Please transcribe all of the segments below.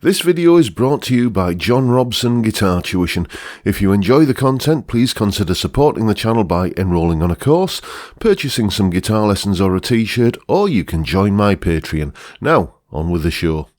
This video is brought to you by John Robson Guitar Tuition. If you enjoy the content, please consider supporting the channel by enrolling on a course, purchasing some guitar lessons or a t-shirt, or you can join my Patreon. Now, on with the show.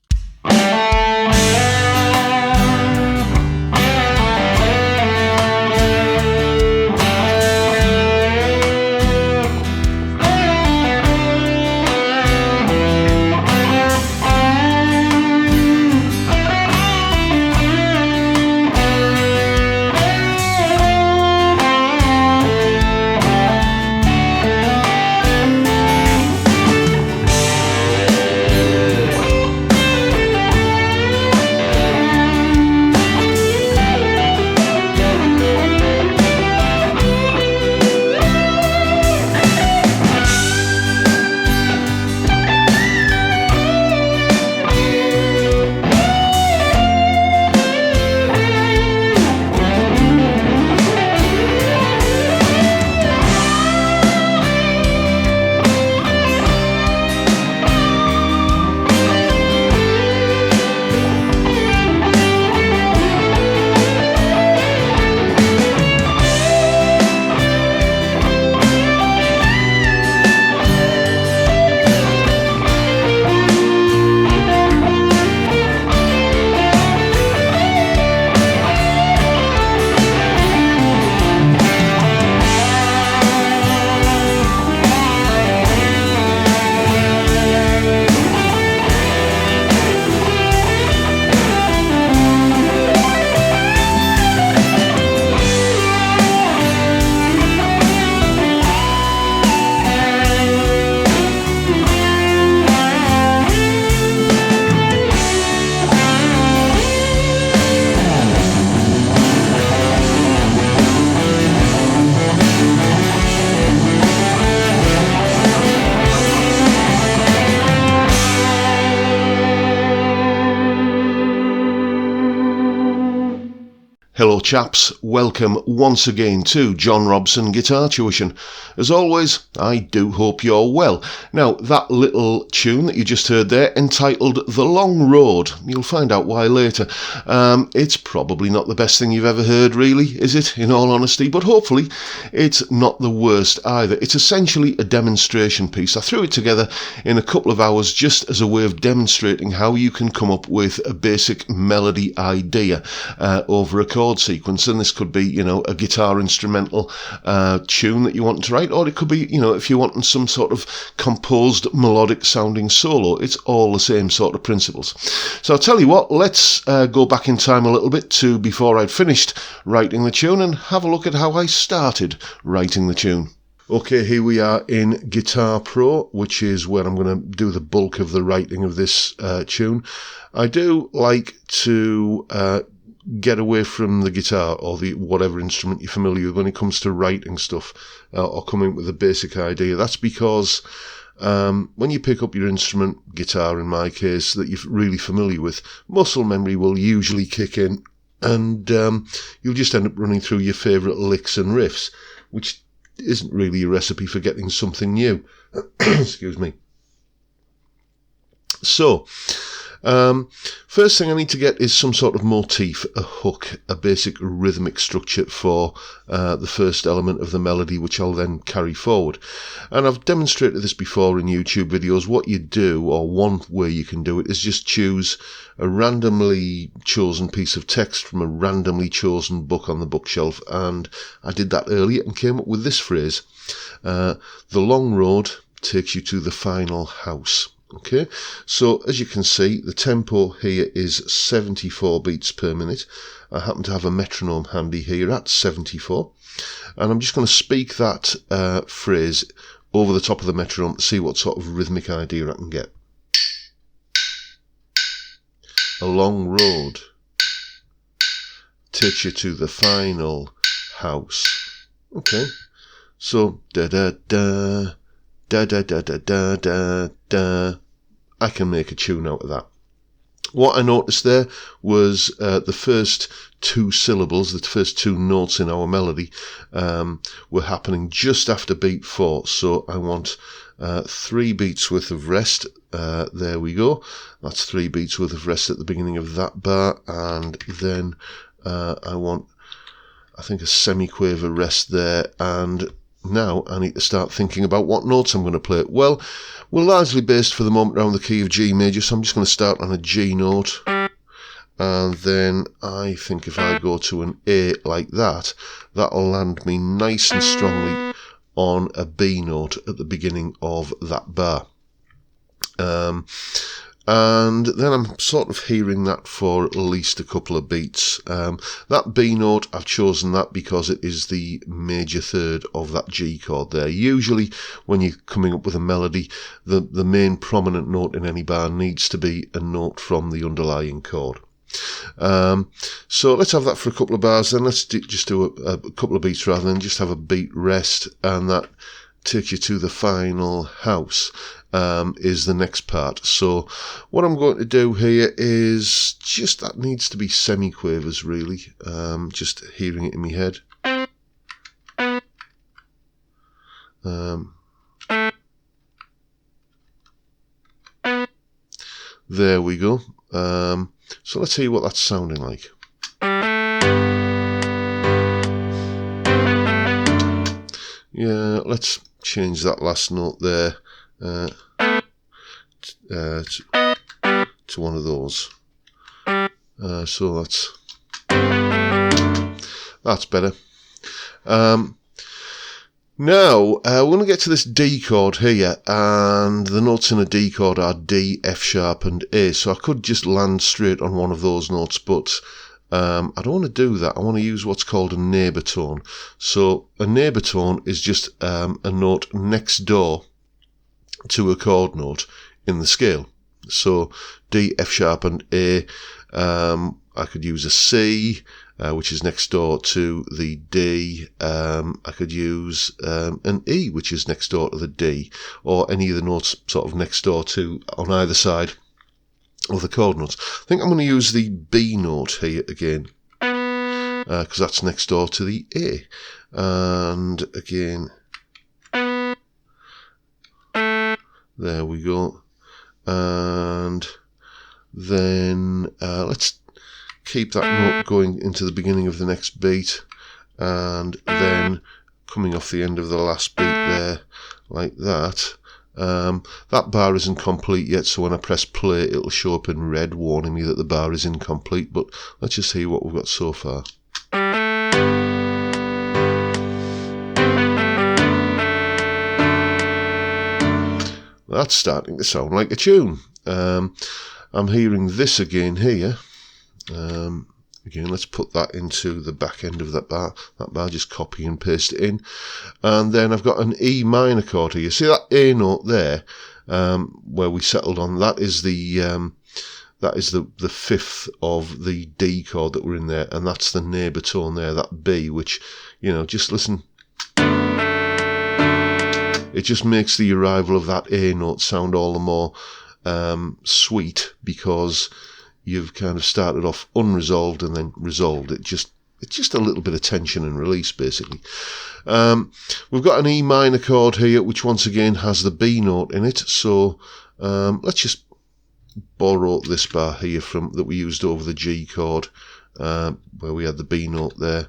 Hello chaps, welcome once again to John Robson Guitar Tuition. As always, I do hope you're well. Now, that little tune that you just heard there, entitled The Long Road, you'll find out why later. It's probably not the best thing you've ever heard, really, is it, in all honesty? But hopefully it's not the worst either. It's essentially a demonstration piece. I threw it together in a couple of hours just as a way of demonstrating how you can come up with a basic melody idea over a chord sequence, and this could be, you know, a guitar instrumental tune that you want to write, or it could be, you know, if you want some sort of composed melodic sounding solo. It's all the same sort of principles. So I'll tell you what, let's go back in time a little bit to before I'd finished writing the tune and have a look at how I started writing the tune. Okay, here we are in Guitar Pro, which is where I'm going to do the bulk of the writing of this tune. I do like to get away from the guitar or the whatever instrument you're familiar with when it comes to writing stuff or coming up with a basic idea. That's because when you pick up your instrument, guitar in my case, that you're really familiar with, muscle memory will usually kick in, and you'll just end up running through your favourite licks and riffs, which isn't really a recipe for getting something new. Excuse me. So, first thing I need to get is some sort of motif, a hook, a basic rhythmic structure for the first element of the melody, which I'll then carry forward. And I've demonstrated this before in YouTube videos. What you do, or one way you can do it, is just choose a randomly chosen piece of text from a randomly chosen book on the bookshelf, and I did that earlier and came up with this phrase: the long road takes you to the final house. Okay, so as you can see, the tempo here is 74 beats per minute. I happen to have a metronome handy here at 74, and I'm just going to speak that phrase over the top of the metronome to see what sort of rhythmic idea I can get. A long road takes you to the final house. Okay, so da da da da da da da da da da. I can make a tune out of that. What I noticed there was the first two syllables, the first two notes in our melody, were happening just after beat 4. So I want 3 beats worth of rest. There we go. That's 3 beats worth of rest at the beginning of that bar, and then I want, I think, a semiquaver rest there, and now I need to start thinking about what notes I'm going to play. Well, we're largely based for the moment around the key of G major, so I'm just going to start on a G note, and then I think if I go to an A like that, that'll land me nice and strongly on a B note at the beginning of that bar. And then I'm sort of hearing that for at least a couple of beats. That B note, I've chosen that because it is the major third of that G chord there. Usually when you're coming up with a melody, the main prominent note in any bar needs to be a note from the underlying chord. So let's have that for a couple of bars, then let's just do a couple of beats rather than just have a beat rest, and that takes you to the final house. Is the next part. So what I'm going to do here is just, that needs to be semiquavers really, just hearing it in my head. There we go. So let's see what that's sounding like. Yeah, let's change that last note there to one of those. So that's better. Now we're going to get to this D chord here, and the notes in a D chord are D, F sharp and A, so I could just land straight on one of those notes, but I don't want to do that. I want to use what's called a neighbour tone. So a neighbour tone is just a note next door to a chord note in the scale. So D, F sharp and A. I could use a C, which is next door to the D. I could use an E, which is next door to the D, or any of the notes sort of next door to on either side of the chord notes. I think I'm going to use the B note here again, because that's next door to the A. And again, there we go. And then let's keep that note going into the beginning of the next beat, and then coming off the end of the last beat there, like that. That bar isn't complete yet, so when I press play it'll show up in red warning me that the bar is incomplete, but let's just see what we've got so far. That's starting to sound like a tune. I'm hearing this again here. Again, let's put that into the back end of that bar. Just copy and paste it in. And then I've got an E minor chord here. You see that A note there, where we settled on? That is the fifth of the D chord that we're in there, and that's the neighbour tone there, that B, which, you know, just listen. It just makes the arrival of that A note sound all the more sweet, because you've kind of started off unresolved and then resolved. It's just a little bit of tension and release, basically. We've got an E minor chord here, which once again has the B note in it. So let's just borrow this bar here from that we used over the G chord, where we had the B note there.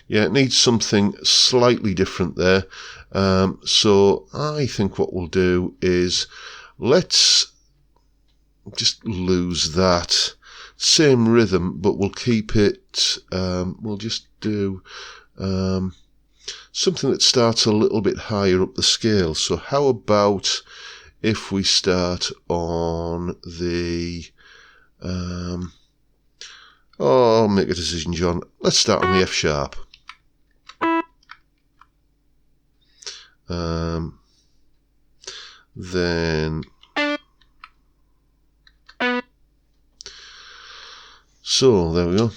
Yeah, it needs something slightly different there. So I think what we'll do is let's just lose that. Same rhythm, but we'll keep it, we'll just do something that starts a little bit higher up the scale. So how about if we start on the, oh, make a decision, John. Let's start on the F sharp. Then so there we go.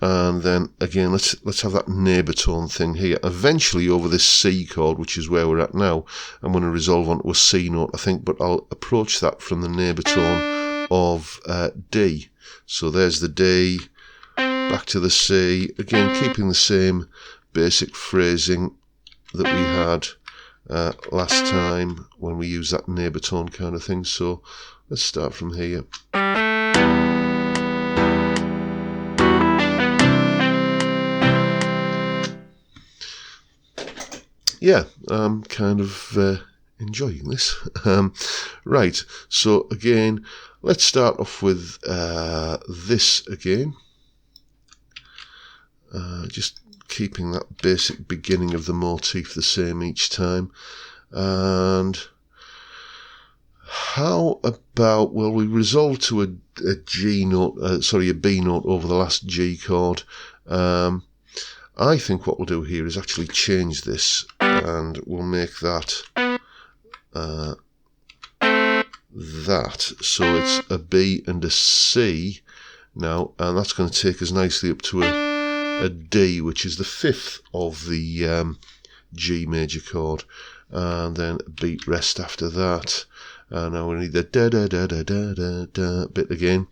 And and then again let's have that neighbour tone thing here. Eventually over this C chord, which is where we're at now, I'm going to resolve onto a C note, I think, but I'll approach that from the neighbour tone of D. So there's the D, back to the C, again keeping the same basic phrasing that we had last time when we used that neighbour tone kind of thing. So let's start from here. Yeah, I'm kind of enjoying this. Right, so again, let's start off with this again. Just keeping that basic beginning of the motif the same each time. And how about, well, we resolve to a G note, a B note over the last G chord. I think what we'll do here is actually change this, and we'll make that that. So it's a B and a C now, and that's going to take us nicely up to a D, which is the fifth of the G major chord, and then a beat rest after that. And now we need the da da da da da da da bit again.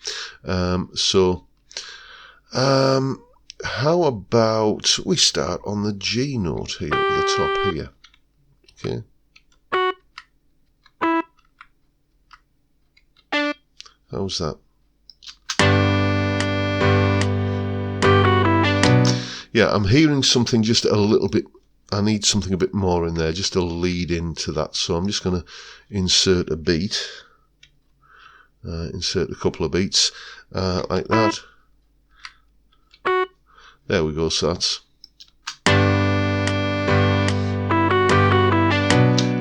How about we start on the G note here at the top here? Okay. How's that? Yeah, I'm hearing something just a little bit. I need something a bit more in there, just to lead into that. So I'm just going to insert a beat, insert a couple of beats like that. There we go, so that's...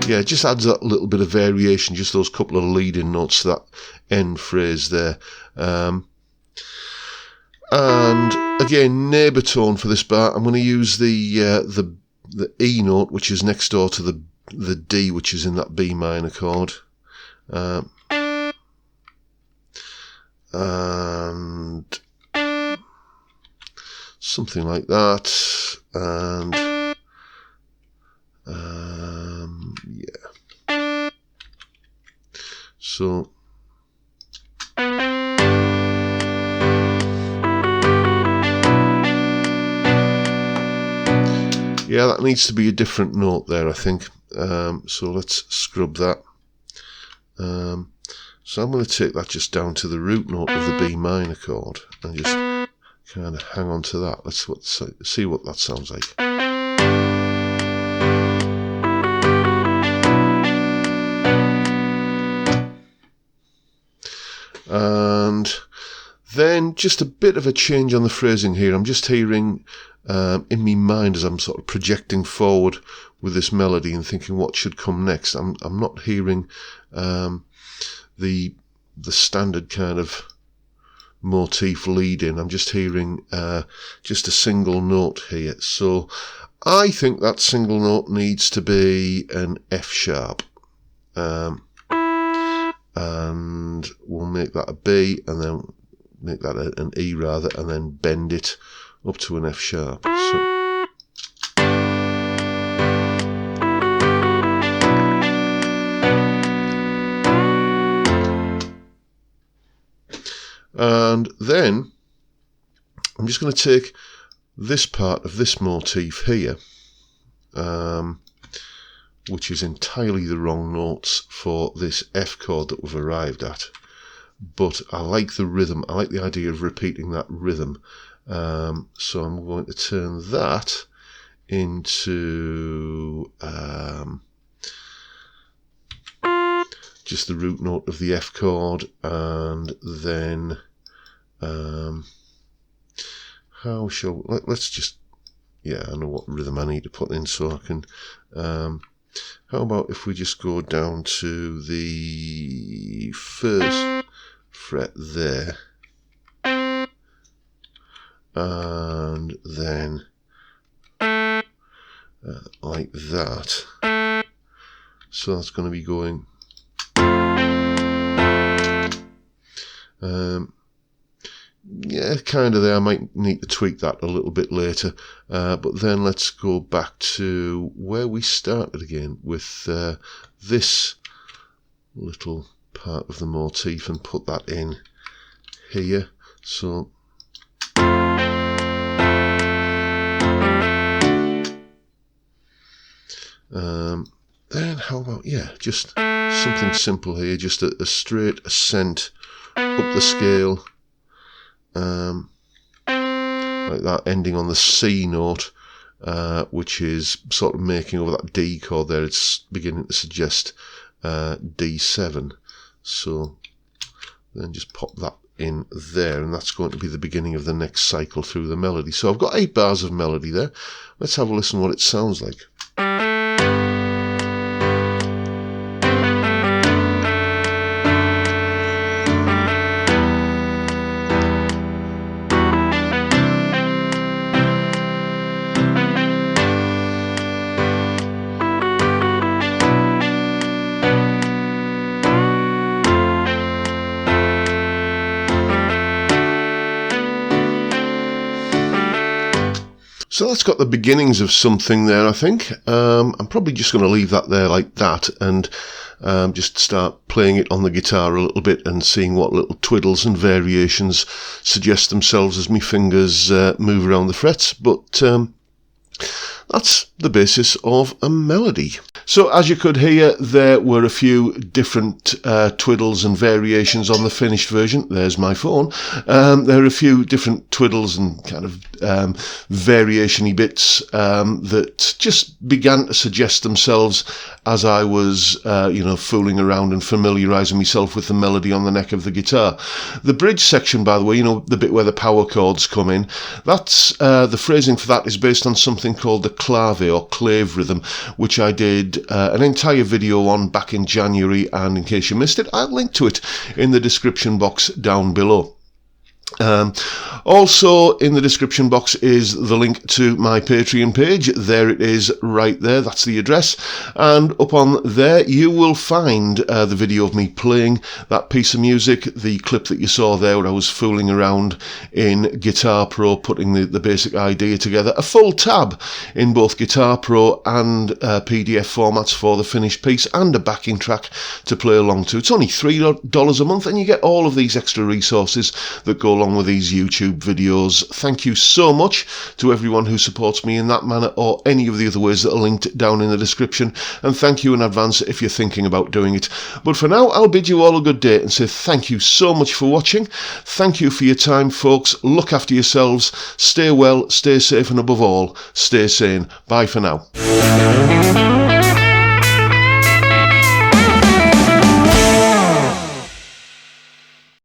Yeah, it just adds that little bit of variation, just those couple of leading notes to that end phrase there. And again, neighbour tone for this part. I'm going to use the E note, which is next door to the D, which is in that B minor chord. And something like that, and yeah. So yeah, that needs to be a different note there, I think. So let's scrub that. So I'm going to take that just down to the root note of the B minor chord and just kind of hang on to that. Let's see what that sounds like. And then just a bit of a change on the phrasing here. I'm just hearing in my mind as I'm sort of projecting forward with this melody and thinking what should come next. I'm not hearing the standard kind of motif lead in. I'm just hearing just a single note here. So I think that single note needs to be an F sharp. And we'll make that a B, and then make that an E rather, and then bend it up to an F sharp. So and then I'm just going to take this part of this motif here, which is entirely the wrong notes for this F chord that we've arrived at. But I like the rhythm. I like the idea of repeating that rhythm. So I'm going to turn that into just the root note of the F chord, and then how shall let's just, yeah, I know what rhythm I need to put in, so I can how about if we just go down to the first fret there, and then like that. So that's going to be going yeah, kind of there. I might need to tweak that a little bit later. But then let's go back to where we started again with this little part of the motif and put that in here. So then how about, yeah, just something simple here, just a straight ascent up the scale, like that, ending on the C note, which is sort of making over that D chord there. It's beginning to suggest D7. So then just pop that in there, and that's going to be the beginning of the next cycle through the melody. So I've got 8 bars of melody there. Let's have a listen what it sounds like. So that's got the beginnings of something there, I think. I'm probably just going to leave that there like that and just start playing it on the guitar a little bit and seeing what little twiddles and variations suggest themselves as my fingers move around the frets. But that's the basis of a melody. So as you could hear, there were a few different twiddles and variations on the finished version. There's my phone. There are a few different twiddles and kind of variation-y bits that just began to suggest themselves as I was, fooling around and familiarising myself with the melody on the neck of the guitar. The bridge section, by the way, the bit where the power chords come in, that's the phrasing for that is based on something called the clave or clave rhythm, which I did an entire video on back in January, and in case you missed it, I'll link to it in the description box down below. Also in the description box is the link to my Patreon page. There it is right there, that's the address, and up on there you will find the video of me playing that piece of music, the clip that you saw there where I was fooling around in Guitar Pro putting the basic idea together, a full tab in both Guitar Pro and PDF formats for the finished piece, and a backing track to play along to. It's only $3 a month and you get all of these extra resources that go along with these YouTube videos. Thank you so much to everyone who supports me in that manner or any of the other ways that are linked down in the description, and thank you in advance if you're thinking about doing it. But for now, I'll bid you all a good day and say thank you so much for watching. Thank you for your time, folks. Look after yourselves, stay well, stay safe, and above all, stay sane. Bye for now.